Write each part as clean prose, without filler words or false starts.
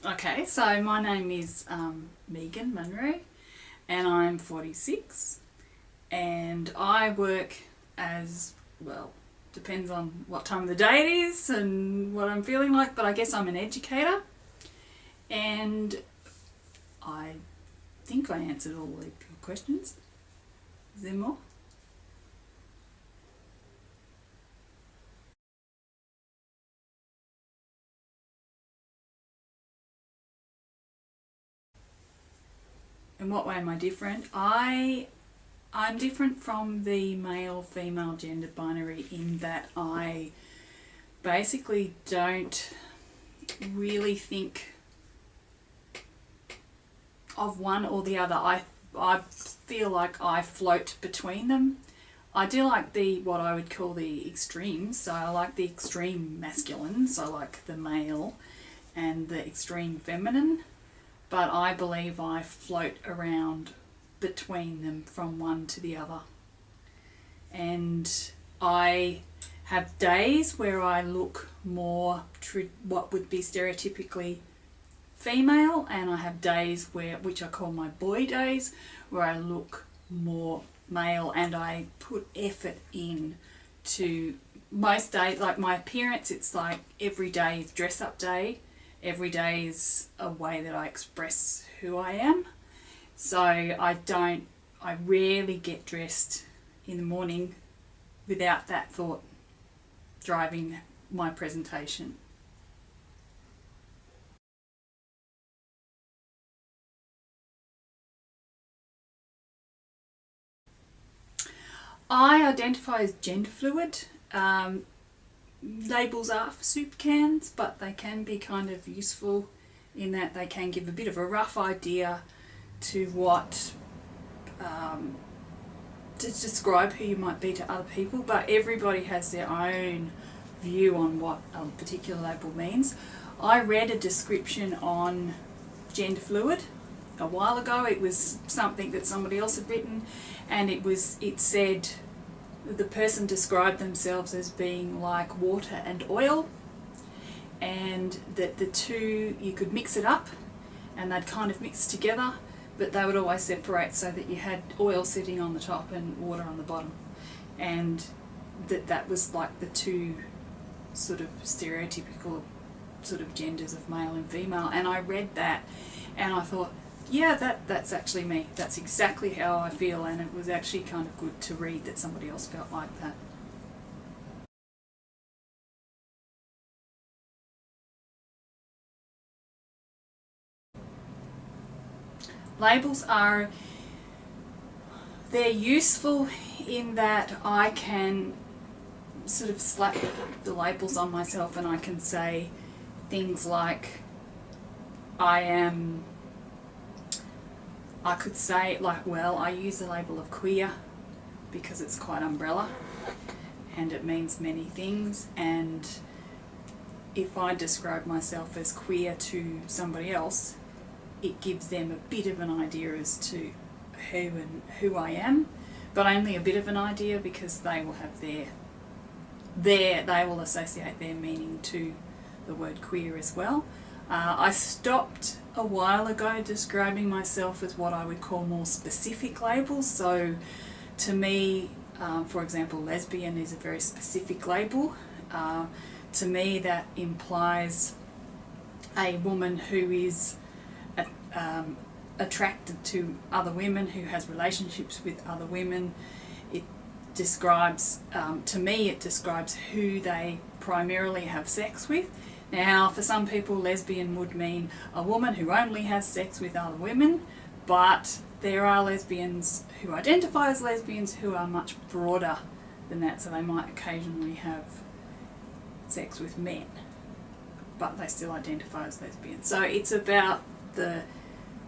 Okay, so my name is Megan Munro and I'm 46 and I work as, well, depends on what time of the day it is and what I'm feeling like, but I guess I'm an educator and I think I answered all of your questions. Is there more? In what way am I different? I'm different from the male-female gender binary in that I basically don't really think of one or the other. I feel like I float between them. I do like what I would call the extremes. So I like the extreme masculine, so like the male, and the extreme feminine. But I believe I float around between them from one to the other. And I have days where I look more what would be stereotypically female, and I have days which I call my boy days, where I look more male and I put effort in to most days. Like my appearance, it's like every day is dress up day, every day is a way that I express who I am. So I rarely get dressed in the morning without that thought driving my presentation. I identify as gender fluid. Labels are for soup cans, but they can be kind of useful in that they can give a bit of a rough idea to what to describe who you might be to other people, but everybody has their own view on what a particular label means. I read a description on gender fluid a while ago. It was something that somebody else had written, and it said the person described themselves as being like water and oil, and that the two, you could mix it up and they'd kind of mix together, but they would always separate so that you had oil sitting on the top and water on the bottom, and that was like the two sort of stereotypical sort of genders of male and female. And I read that and I thought, yeah, that's actually me. That's exactly how I feel, and it was actually kind of good to read that somebody else felt like that. Labels are, they're useful in that I can sort of slap the labels on myself and I can say things like I could say like, well, I use the label of queer because it's quite umbrella and it means many things, and if I describe myself as queer to somebody else, it gives them a bit of an idea as to who I am, but only a bit of an idea, because they will have they will associate their meaning to the word queer as well. I stopped a while ago describing myself as what I would call more specific labels. So to me, for example, lesbian is a very specific label. To me that implies a woman who is attracted to other women, who has relationships with other women. It describes, to me, it describes who they primarily have sex with. Now, for some people, lesbian would mean a woman who only has sex with other women, but there are lesbians who identify as lesbians who are much broader than that, so they might occasionally have sex with men, but they still identify as lesbians. So it's about the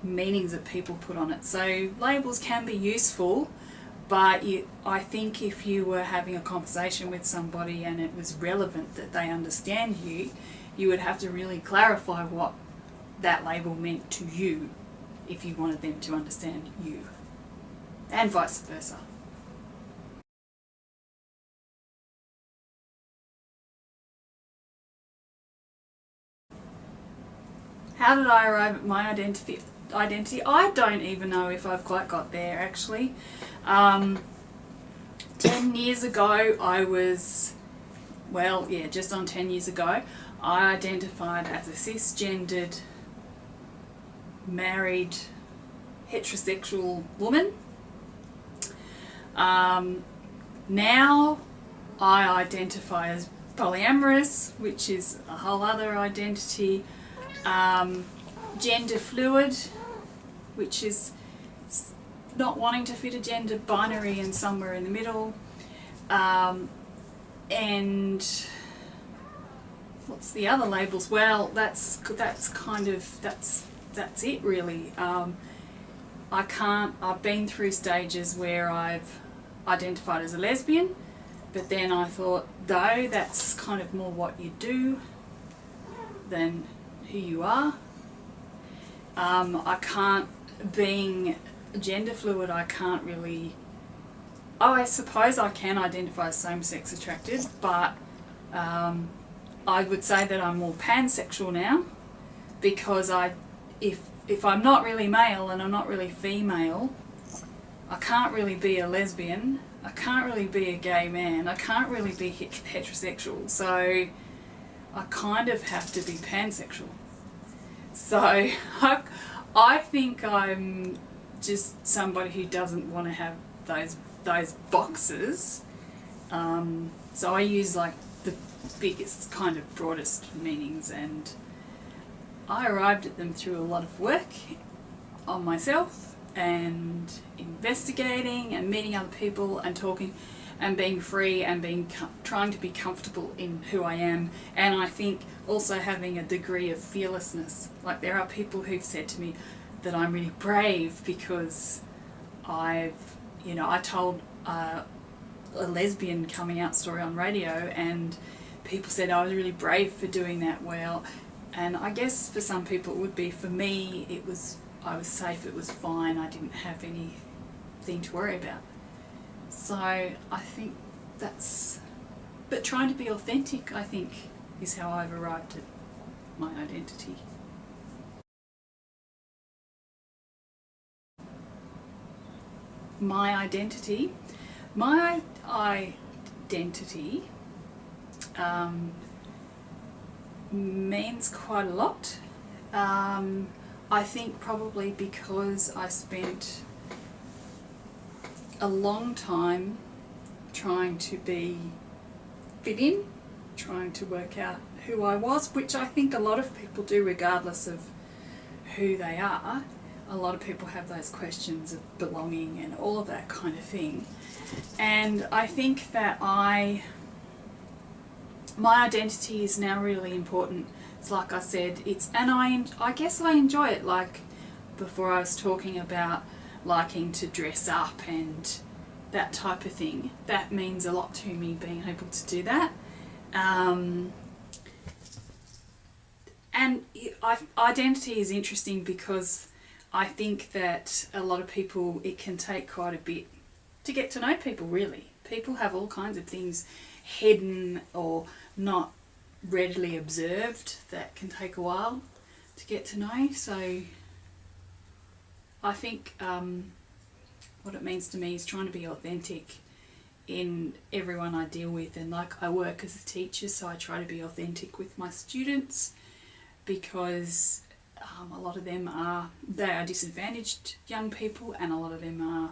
meanings that people put on it. So labels can be useful, but I think if you were having a conversation with somebody and it was relevant that they understand you, you would have to really clarify what that label meant to you if you wanted them to understand you, and vice versa. how did I arrive at my identity? I don't even know if I've quite got there actually. 10 years ago I was, well, yeah, just on 10 years ago, I identified as a cisgendered, married, heterosexual woman. Now I identify as polyamorous, which is a whole other identity. Gender fluid, which is not wanting to fit a gender binary and somewhere in the middle. And what's the other labels? Well, that's kind of that's it really. I've been through stages where I've identified as a lesbian, but then I thought, though, that's kind of more what you do than who you are. I can't, being gender fluid, I can't really, oh, I suppose I can identify as same-sex attracted, but I would say that I'm more pansexual now, because if I'm not really male and I'm not really female, I can't really be a lesbian, I can't really be a gay man, I can't really be heterosexual, so I kind of have to be pansexual. So I think I'm just somebody who doesn't want to have those boxes. So I use like the biggest, kind of broadest meanings, and I arrived at them through a lot of work on myself and investigating and meeting other people and talking and being free and trying to be comfortable in who I am, and I think also having a degree of fearlessness. Like, there are people who've said to me that I'm really brave because I told a lesbian coming out story on radio, and people said I was really brave for doing that. Well, and I guess for some people it would be. For me, I was safe, it was fine, I didn't have anything to worry about. So I think but trying to be authentic, I think, is how I've arrived at my identity. My identity means quite a lot. I think probably because I spent a long time trying to fit in, trying to work out who I was, which I think a lot of people do regardless of who they are. A lot of people have those questions of belonging and all of that kind of thing. And I think that my identity is now really important. It's like I said, and I guess I enjoy it. Like before I was talking about liking to dress up and that type of thing. That means a lot to me, being able to do that. And identity is interesting because I think that a lot of people, it can take quite a bit to get to know people, really. People have all kinds of things hidden or not readily observed that can take a while to get to know. So I think what it means to me is trying to be authentic in everyone I deal with. And like, I work as a teacher, so I try to be authentic with my students, because a lot of them are disadvantaged young people, and a lot of them are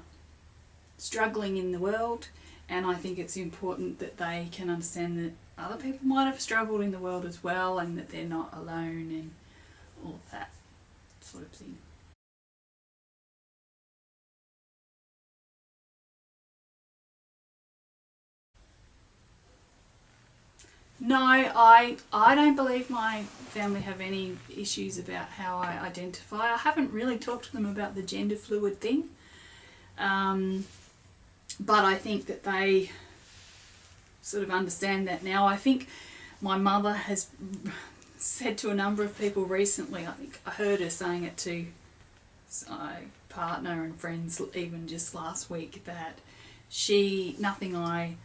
struggling in the world, and I think it's important that they can understand that other people might have struggled in the world as well, and that they're not alone and all of that sort of thing. No, I don't believe my family have any issues about how I identify. I haven't really talked to them about the gender fluid thing, but I think that they sort of understand that now. I think my mother has said to a number of people recently, I think I heard her saying it to my partner and friends even just last week, that nothing I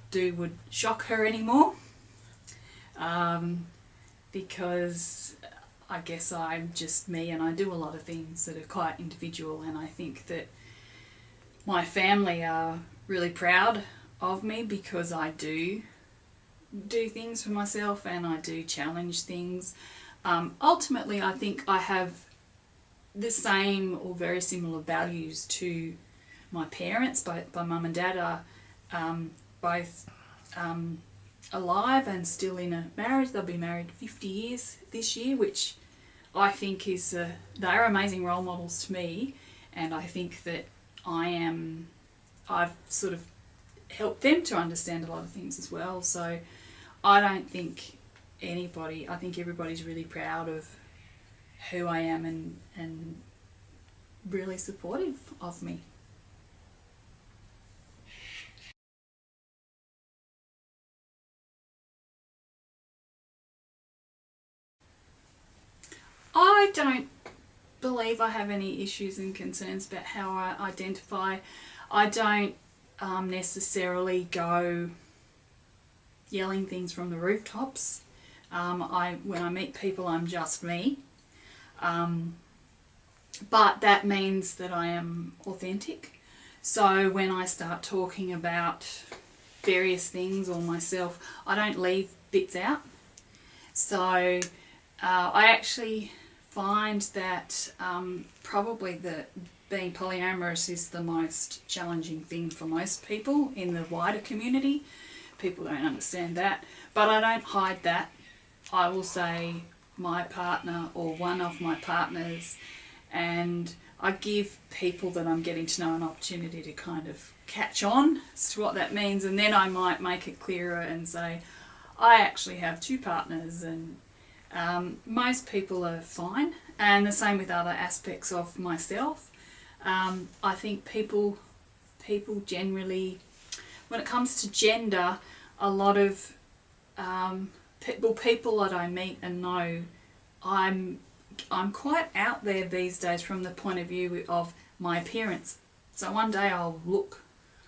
do would shock her anymore. Because I guess I'm just me, and I do a lot of things that are quite individual, and I think that my family are really proud of me because I do things for myself and I do challenge things. Ultimately, I think I have the same or very similar values to my parents. Both my mum and dad are both alive and still in a marriage. They'll be married 50 years this year, which I think is they're amazing role models to me, and I think that I've sort of helped them to understand a lot of things as well. So I don't think I think everybody's really proud of who I am and really supportive of me. I don't believe I have any issues and concerns about how I identify. I don't necessarily go yelling things from the rooftops. When I meet people, I'm just me. But that means that I am authentic. So when I start talking about various things or myself, I don't leave bits out. So I actually find that probably being polyamorous is the most challenging thing for most people in the wider community. People don't understand that, but I don't hide that. I will say my partner or one of my partners, and I give people that I'm getting to know an opportunity to kind of catch on as to what that means, and then I might make it clearer and say, I actually have two partners, and most people are fine, and the same with other aspects of myself. I think people generally, when it comes to gender, a lot of people that I meet and know, I'm quite out there these days from the point of view of my appearance. So one day I'll look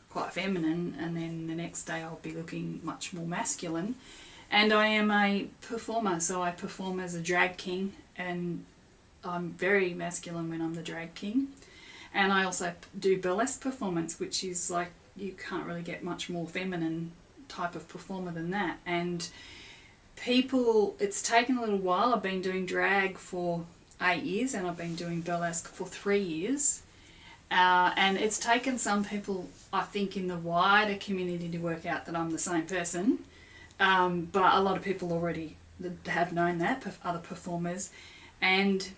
quite feminine, and then the next day I'll be looking much more masculine. And I am a performer, so I perform as a drag king, and I'm very masculine when I'm the drag king. And I also do burlesque performance, which is like, you can't really get much more feminine type of performer than that. And it's taken a little while. I've been doing drag for 8 years, and I've been doing burlesque for 3 years. And it's taken some people, I think, in the wider community to work out that I'm the same person. But a lot of people already have known that, other performers. And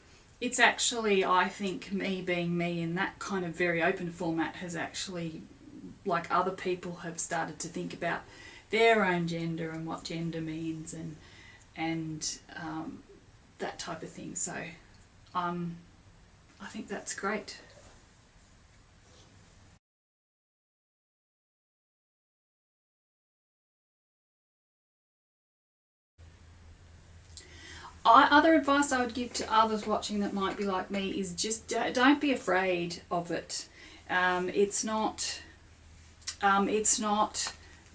it's actually, I think, me being me in that kind of very open format has actually, like, other people have started to think about their own gender and what gender means and that type of thing. So I think that's great. Other advice I would give to others watching that might be like me is just don't be afraid of it. It's not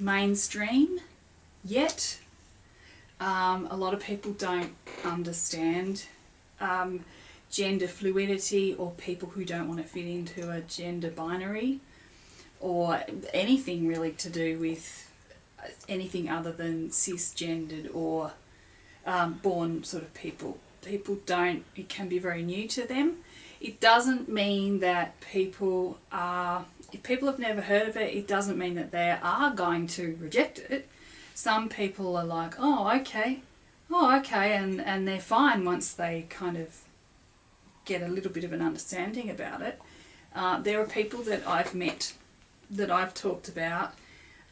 mainstream yet. A lot of people don't understand gender fluidity, or people who don't want to fit into a gender binary, or anything really to do with anything other than cisgendered or born sort of people. People don't, it can be very new to them. It doesn't mean that if people have never heard of it, it doesn't mean that they are going to reject it. Some people are like, oh okay, and they're fine once they kind of get a little bit of an understanding about it. There are people that I've met, that I've talked about,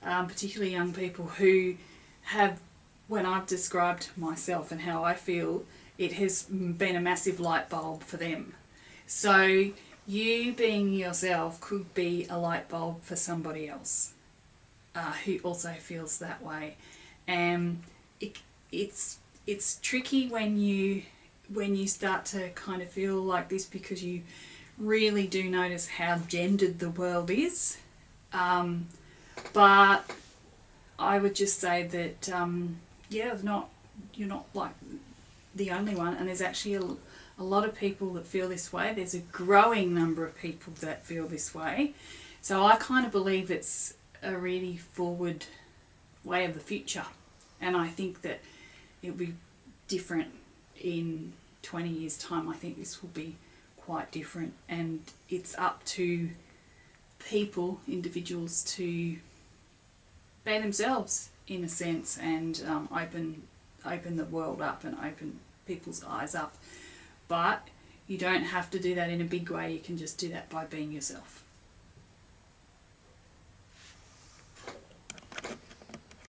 particularly young people who have, when I've described myself and how I feel, it has been a massive light bulb for them. So you being yourself could be a light bulb for somebody else who also feels that way. And it's tricky when you start to kind of feel like this, because you really do notice how gendered the world is. But I would just say that you're not like the only one, and there's actually a lot of people that feel this way. There's a growing number of people that feel this way. So I kind of believe it's a really forward way of the future. And I think that it'll be different in 20 years' time. I think this will be quite different. And it's up to people, individuals, to be themselves in a sense, and open the world up and open people's eyes up. But you don't have to do that in a big way. You can just do that by being yourself.